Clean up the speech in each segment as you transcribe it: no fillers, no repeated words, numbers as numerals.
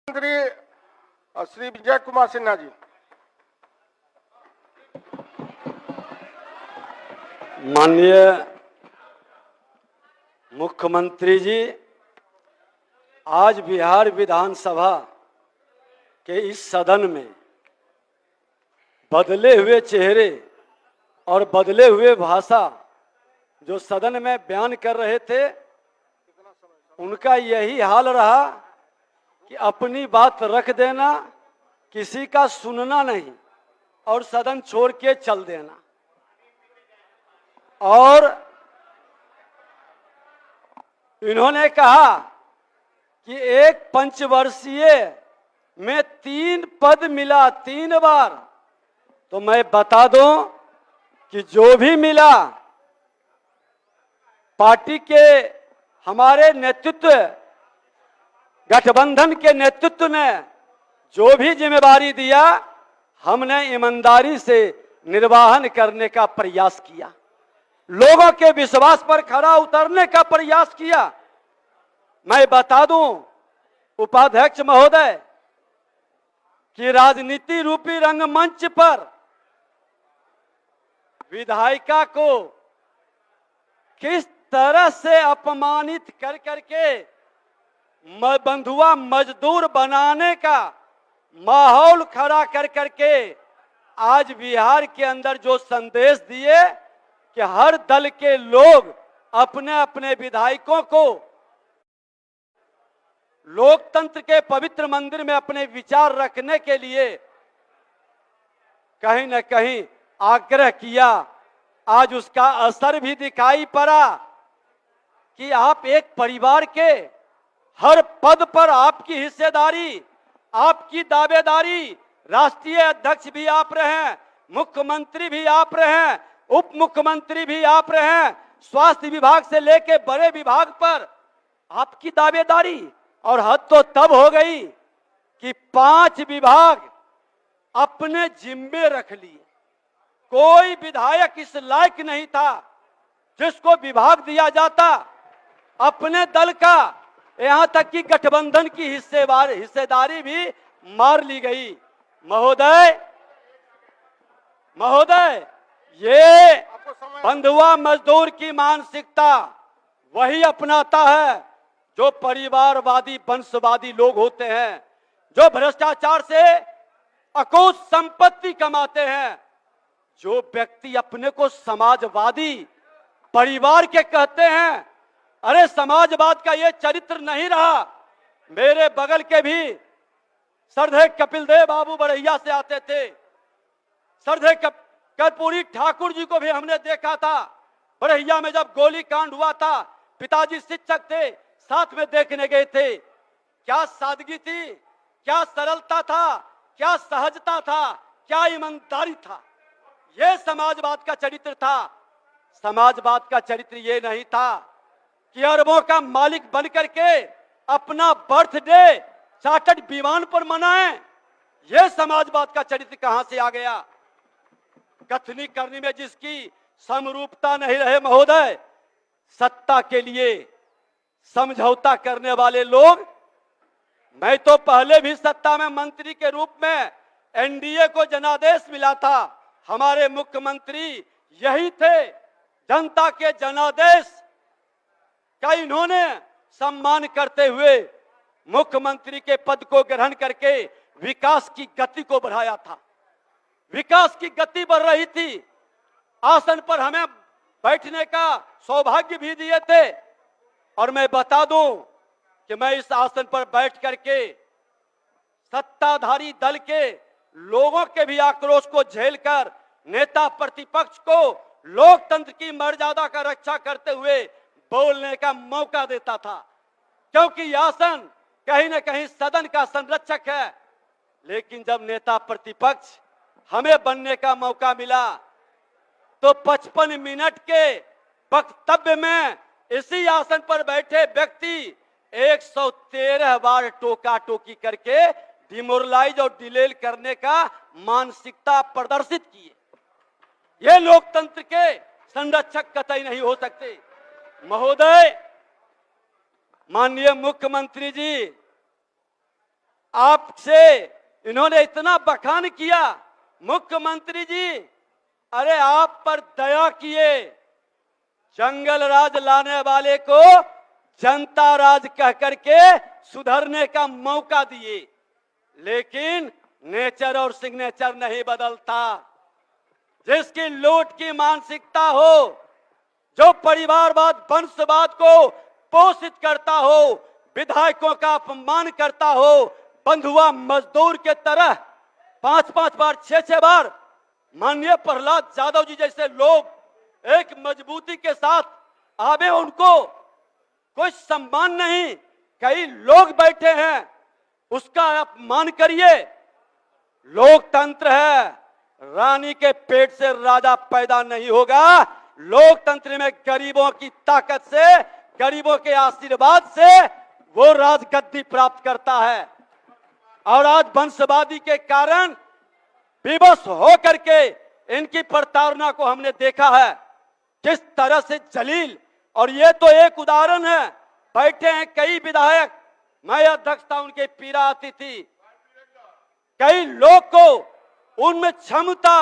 मंत्री श्री विजय कुमार सिन्हा जी। माननीय मुख्यमंत्री जी, आज बिहार विधानसभा के इस सदन में बदले हुए चेहरे और बदले हुए भाषा जो सदन में बयान कर रहे थे, उनका यही हाल रहा कि अपनी बात रख देना, किसी का सुनना नहीं और सदन छोड़ के चल देना। और इन्होंने कहा कि एक पंचवर्षीय में 3 पद मिला 3 बार। तो मैं बता दूं कि जो भी मिला, पार्टी के हमारे नेतृत्व, गठबंधन के नेतृत्व ने जो भी जिम्मेदारी दिया, हमने ईमानदारी से निर्वहन करने का प्रयास किया, लोगों के विश्वास पर खरा उतरने का प्रयास किया। मैं बता दूं उपाध्यक्ष महोदय कि राजनीति रूपी रंगमंच पर विधायिका को किस तरह से अपमानित कर करके बंधुआ मजदूर बनाने का माहौल खड़ा कर करके आज बिहार के अंदर जो संदेश दिए कि हर दल के लोग अपने अपने विधायकों को लोकतंत्र के पवित्र मंदिर में अपने विचार रखने के लिए कहीं न कहीं आग्रह किया, आज उसका असर भी दिखाई पड़ा कि आप एक परिवार के हर पद पर आपकी हिस्सेदारी, आपकी दावेदारी, राष्ट्रीय अध्यक्ष भी आप रहे हैं, मुख्यमंत्री भी आप रहे हैं, उप मुख्यमंत्री भी आप रहे हैं, स्वास्थ्य विभाग से लेके बड़े विभाग पर आपकी दावेदारी। और हद तो तब हो गई कि 5 विभाग अपने जिम्मे रख लिए। कोई विधायक इस लायक नहीं था जिसको विभाग दिया जाता अपने दल का। यहां तक कि गठबंधन की हिस्सेदारी भी मार ली गई। महोदय, ये बंधुआ मजदूर की मानसिकता वही अपनाता है जो परिवारवादी वंशवादी लोग होते हैं, जो भ्रष्टाचार से अकूत संपत्ति कमाते हैं। जो व्यक्ति अपने को समाजवादी परिवार के कहते हैं, अरे समाजवाद का ये चरित्र नहीं रहा। मेरे बगल के भी श्रद्धेय कपिल देव बाबू बड़हिया से आते थे, श्रद्धेय कर्पूरी ठाकुर जी को भी हमने देखा था बड़हिया में जब गोली कांड हुआ था। पिताजी शिक्षक थे, साथ में देखने गए थे। क्या सादगी थी, क्या सरलता था, क्या सहजता था, क्या ईमानदारी था। यह समाजवाद का चरित्र था। समाजवाद का चरित्र ये नहीं था कि अरबों का मालिक बन करके अपना बर्थडे चार्टर्ड विमान पर मनाएं। यह समाजवाद का चरित्र कहां से आ गया। कथनी करनी में जिसकी समरूपता नहीं रहे महोदय, सत्ता के लिए समझौता करने वाले लोग। मैं तो पहले भी सत्ता में मंत्री के रूप में एनडीए को जनादेश मिला था। हमारे मुख्यमंत्री यही थे। जनता के जनादेश का इन्होंने सम्मान करते हुए मुख्यमंत्री के पद को ग्रहण करके विकास की गति को बढ़ाया था। विकास की गति बढ़ रही थी। आसन पर हमें बैठने का सौभाग्य भी दिए थे। और मैं बता दूं कि मैं इस आसन पर बैठ करके सत्ताधारी दल के लोगों के भी आक्रोश को झेलकर नेता प्रतिपक्ष को लोकतंत्र की मर्यादा का रक्षा करते हुए बोलने का मौका देता था, क्योंकि यह आसन कहीं न कहीं सदन का संरक्षक है। लेकिन जब नेता प्रतिपक्ष हमें बनने का मौका मिला तो 55 मिनट के वक्तव्य में इसी आसन पर बैठे व्यक्ति 113 बार टोका टोकी करके डिमोरलाइज और डिलेल करने का मानसिकता प्रदर्शित किए। ये लोकतंत्र के संरक्षक कतई नहीं हो सकते। महोदय, माननीय मुख्यमंत्री जी, आपसे इन्होंने इतना बखान किया, मुख्यमंत्री जी अरे आप पर दया किए, जंगल राज लाने वाले को जनता राज कह करके सुधरने का मौका दिए, लेकिन नेचर और सिग्नेचर नहीं बदलता। जिसकी लूट की मानसिकता हो, जो परिवारवाद वंशवाद को पोषित करता हो, विधायकों का अपमान करता हो, बंधुआ मजदूर के तरह 5-5 बार 6-6 बार माननीय प्रहलाद यादव जी जैसे लोग एक मजबूती के साथ आवे, उनको कोई सम्मान नहीं। कई लोग बैठे हैं, उसका अपमान करिए। लोकतंत्र है, रानी के पेट से राजा पैदा नहीं होगा। लोकतंत्र में गरीबों की ताकत से, गरीबों के आशीर्वाद से वो राजगद्दी प्राप्त करता है। और आज वंशवादी के कारण विवश हो करके इनकी प्रताड़ना को हमने देखा है किस तरह से जलील। और ये तो एक उदाहरण है, बैठे हैं कई विधायक, मैं अध्यक्ष था, उनके पीड़ा आती थी। कई लोग को उनमें क्षमता,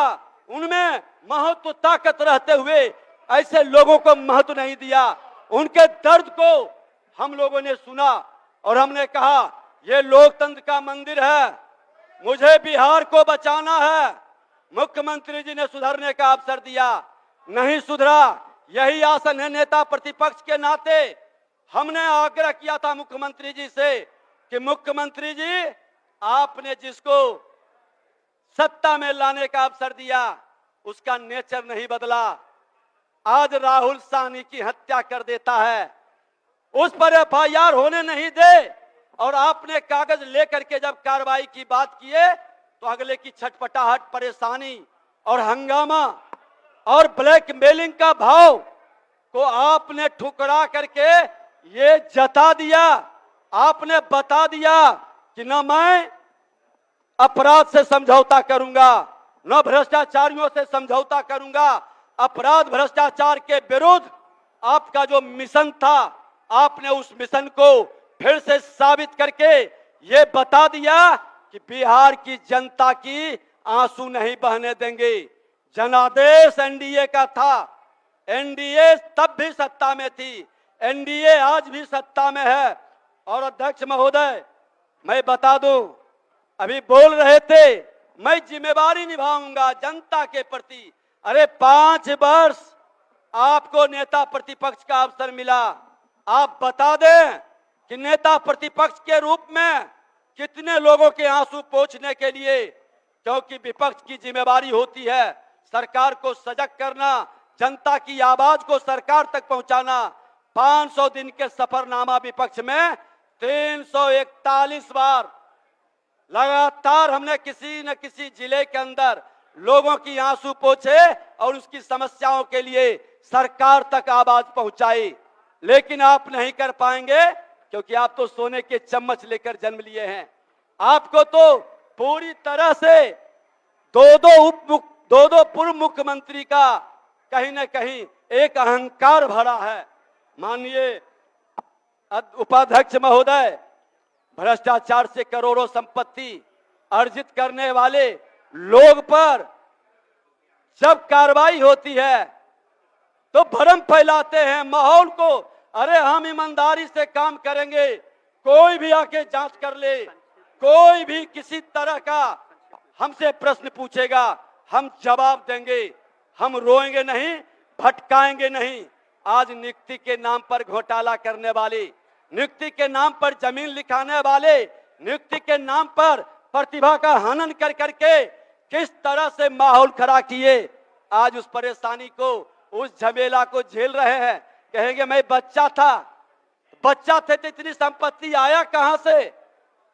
उनमें महत्व ताकत रहते हुए ऐसे लोगों को महत्व नहीं दिया। उनके दर्द को हम लोगों ने सुना और हमने कहा ये लोकतंत्र का मंदिर है, मुझे बिहार को बचाना है। मुख्यमंत्री जी ने सुधरने का अवसर दिया, नहीं सुधरा। यही आसन है नेता प्रतिपक्ष के नाते हमने आग्रह किया था मुख्यमंत्री जी से कि मुख्यमंत्री जी आपने जिसको सत्ता में लाने का अवसर दिया उसका नेचर नहीं बदला। आज राहुल साहनी की हत्या कर देता है, उस पर एफआईआर होने नहीं दे, और आपने कागज लेकर के जब कार्रवाई की बात किए तो अगले की छटपटाहट, परेशानी और हंगामा और ब्लैकमेलिंग का भाव को आपने ठुकरा करके ये जता दिया। आपने बता दिया कि न मैं अपराध से समझौता करूंगा, न भ्रष्टाचारियों से समझौता करूंगा। अपराध भ्रष्टाचार के विरुद्ध आपका जो मिशन था, आपने उस मिशन को फिर से साबित करके ये बता दिया कि बिहार की जनता की आंसू नहीं बहने देंगे। जनादेश एनडीए का था, एनडीए तब भी सत्ता में थी, एनडीए आज भी सत्ता में है। और अध्यक्ष महोदय मैं बता दूं, अभी बोल रहे थे मैं जिम्मेवारी निभाऊंगा जनता के प्रति। अरे 5 वर्ष आपको नेता प्रतिपक्ष का अवसर मिला, आप बता दें कि नेता प्रतिपक्ष के रूप में कितने लोगों के आंसू पोंछने के लिए, क्योंकि विपक्ष की जिम्मेवारी होती है सरकार को सजग करना, जनता की आवाज को सरकार तक पहुंचाना। 500 दिन के सफरनामा विपक्ष में 341 बार लगातार हमने किसी न किसी जिले के अंदर लोगों की आंसू पोंछे और उसकी समस्याओं के लिए सरकार तक आवाज पहुंचाई। लेकिन आप नहीं कर पाएंगे क्योंकि आप तो सोने के चम्मच लेकर जन्म लिए हैं। आपको तो पूरी तरह से दो पूर्व मुख्यमंत्री का कहीं न कहीं एक अहंकार भरा है। माननीय उपाध्यक्ष महोदय, भ्रष्टाचार से करोड़ों संपत्ति अर्जित करने वाले लोग पर जब कार्रवाई होती है तो भ्रम फैलाते हैं माहौल को। अरे हम ईमानदारी से काम करेंगे, कोई भी आके जांच कर ले, कोई भी किसी तरह का हमसे प्रश्न पूछेगा हम जवाब देंगे, हम रोएंगे नहीं, भटकाएंगे नहीं। आज नियुक्ति के नाम पर घोटाला करने वाले, नियुक्ति के नाम पर जमीन लिखाने वाले, नियुक्ति के नाम पर प्रतिभा का हनन कर करके किस तरह से माहौल खड़ा किए, आज उस परेशानी को, उस झमेला को झेल रहे हैं। कहेंगे मैं बच्चा था, बच्चा थे तो इतनी संपत्ति आया कहां से?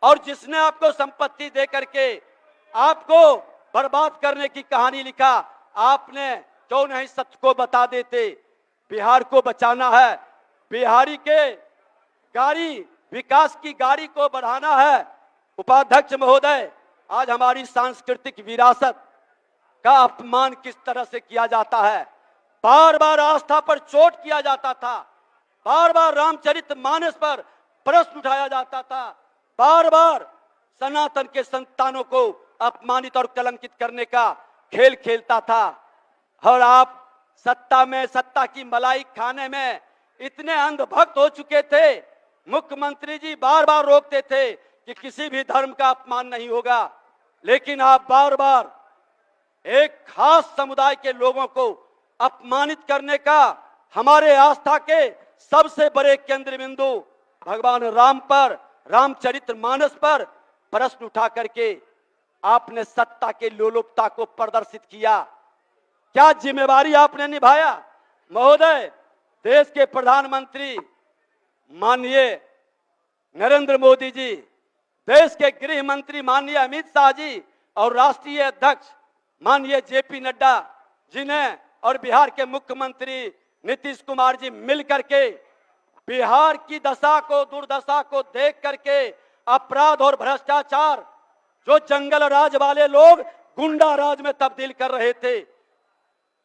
और जिसने आपको संपत्ति दे करके आपको बर्बाद करने की कहानी लिखा, आपने क्यों नहीं सत्य को बता देते? बिहार को बचाना है, बिहारी के गाड़ी, विकास की गाड़ी को बढ़ाना है। उपाध्यक्ष महोदय, आज हमारी सांस्कृतिक विरासत का अपमान किस तरह से किया जाता है। बार बार आस्था पर चोट किया जाता था, बार बार रामचरितमानस पर प्रश्न उठाया जाता था, बार बार सनातन के संतानों को अपमानित और कलंकित करने का खेल खेलता था। और आप सत्ता की मलाई खाने में इतने अंधभक्त हो चुके थे। मुख्यमंत्री जी बार बार रोकते थे कि किसी भी धर्म का अपमान नहीं होगा, लेकिन आप बार बार एक खास समुदाय के लोगों को अपमानित करने का हमारे आस्था के सबसे बड़े केंद्र बिंदु भगवान राम पर, रामचरितमानस पर प्रश्न उठा करके आपने सत्ता के लोलुपता को प्रदर्शित किया। क्या जिम्मेवारी आपने निभाया? महोदय, देश के प्रधानमंत्री माननीय नरेंद्र मोदी जी, देश के गृह मंत्री माननीय अमित शाह जी और राष्ट्रीय अध्यक्ष माननीय जेपी नड्डा जी ने और बिहार के मुख्यमंत्री नीतीश कुमार जी मिलकर के बिहार की दशा को, दुर्दशा को देख करके अपराध और भ्रष्टाचार जो जंगल राज वाले लोग गुंडा राज में तब्दील कर रहे थे,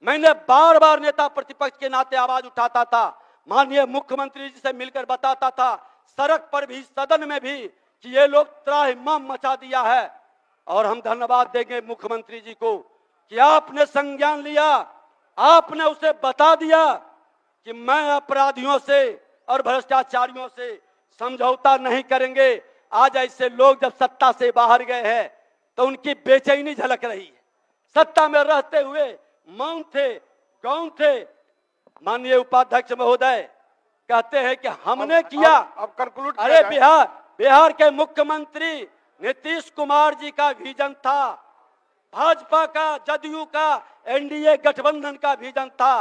मैंने बार बार नेता प्रतिपक्ष के नाते आवाज उठाता था, माननीय मुख्यमंत्री जी से मिलकर बताता था, सड़क पर भी, सदन में भी, कि ये लोग त्राहिमाम मचा दिया है। और हम धन्यवाद देंगे मुख्यमंत्री जी को कि आपने संज्ञान लिया, आपने उसे बता दिया कि मैं अपराधियों से और भ्रष्टाचारियों से समझौता नहीं करेंगे। आज ऐसे लोग जब सत्ता से बाहर गए हैं तो उनकी बेचैनी झलक रही है। सत्ता में रहते हुए मौन थे, गौण थे। माननीय उपाध्यक्ष महोदय कहते हैं कि हमने किया। अब कंक्लूड। अरे बिहार के मुख्यमंत्री नीतीश कुमार जी का विजन था, भाजपा का, जदयू का, एनडीए गठबंधन का विजन था।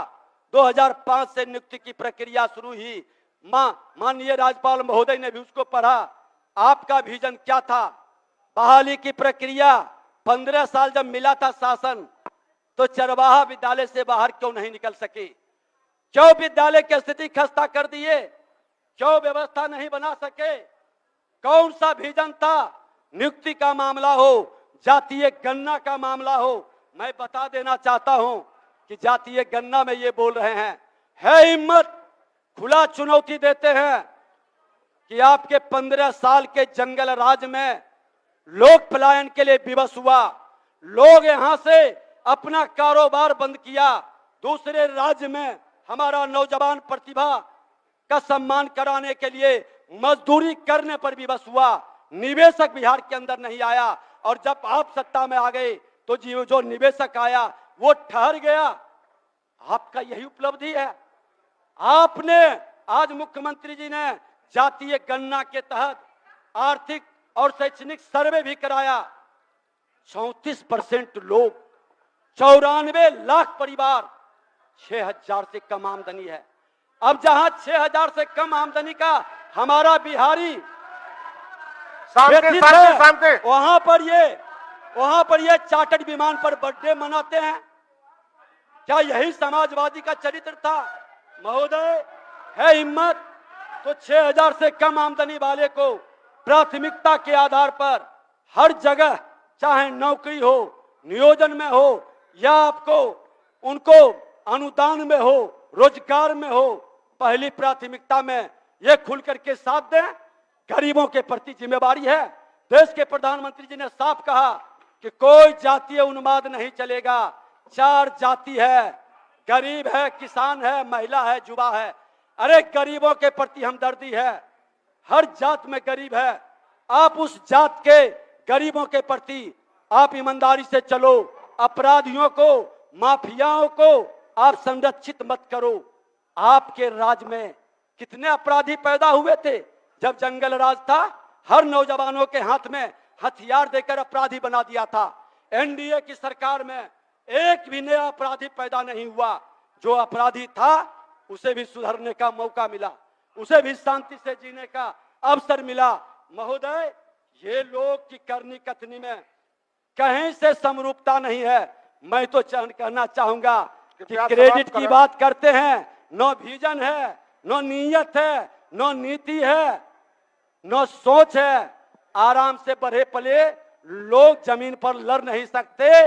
2005 से नियुक्ति की प्रक्रिया शुरू हुई। माननीय राज्यपाल महोदय ने भी उसको पढ़ा। आपका विजन क्या था? बहाली की प्रक्रिया। 15 साल जब मिला था शासन, तो चरवाहा विद्यालय से बाहर क्यों नहीं निकल सके? क्यों विद्यालय की स्थिति खस्ता कर दिए? क्यों व्यवस्था नहीं बना सके? कौन सा विजन था? नियुक्ति का मामला हो, जातीय गणना का मामला हो, मैं बता देना चाहता हूं कि जातीय गणना में ये बोल रहे हैं, है हिम्मत, खुला चुनौती देते हैं कि आपके 15 साल के जंगल राज में लोग पलायन के लिए विवश हुआ, लोग यहां से अपना कारोबार बंद किया, दूसरे राज्य में हमारा नौजवान प्रतिभा का सम्मान कराने के लिए मजदूरी करने पर विवश हुआ, निवेशक बिहार के अंदर नहीं आया। और जब आप सत्ता में आ गए तो जो निवेशक आया वो ठहर गया। आपका यही उपलब्धि है। आपने आज मुख्यमंत्री जी ने जातीय गणना के तहत आर्थिक और शैक्षणिक सर्वे भी कराया। 34% लोग, 94 लाख परिवार, 6000 से कम आमदनी है। अब जहां 6000 से कम आमदनी का हमारा बिहारी वहां पर ये चार्टर्ड विमान पर बर्थडे मनाते हैं। क्या यही समाजवादी का चरित्र था? महोदय, है हिम्मत तो 6000 से कम आमदनी वाले को प्राथमिकता के आधार पर हर जगह, चाहे नौकरी हो, नियोजन में हो, या आपको उनको अनुदान में हो, रोजगार में हो, पहली प्राथमिकता में ये खुल करके साथ दें। गरीबों के प्रति जिम्मेवारी है। देश के प्रधानमंत्री जी ने साफ कहा कि कोई जातीय उन्माद नहीं चलेगा। 4 जाति है, गरीब है, किसान है, महिला है, युवा है। अरे गरीबों के प्रति हमदर्दी है, हर जात में गरीब है। आप उस जात के गरीबों के प्रति आप ईमानदारी से चलो। अपराधियों को, माफियाओं को आप संरक्षित मत करो। आपके राज में कितने अपराधी पैदा हुए थे जब जंगल राज था? हर नौजवानों के हाथ में हथियार देकर अपराधी बना दिया था। एनडीए की सरकार में एक भी नया अपराधी पैदा नहीं हुआ। जो अपराधी था उसे भी सुधरने का मौका मिला, उसे भी शांति से जीने का अवसर मिला। महोदय, ये लोग की करनी कथनी में कहीं से समरूपता नहीं है। मैं तो कहना चाहूंगा कि क्रेडिट की बात करते हैं, नो विजन है, नो नीयत है, नो नीति है, नो सोच है। आराम से बढ़े पले लोग जमीन पर लड़ नहीं सकते।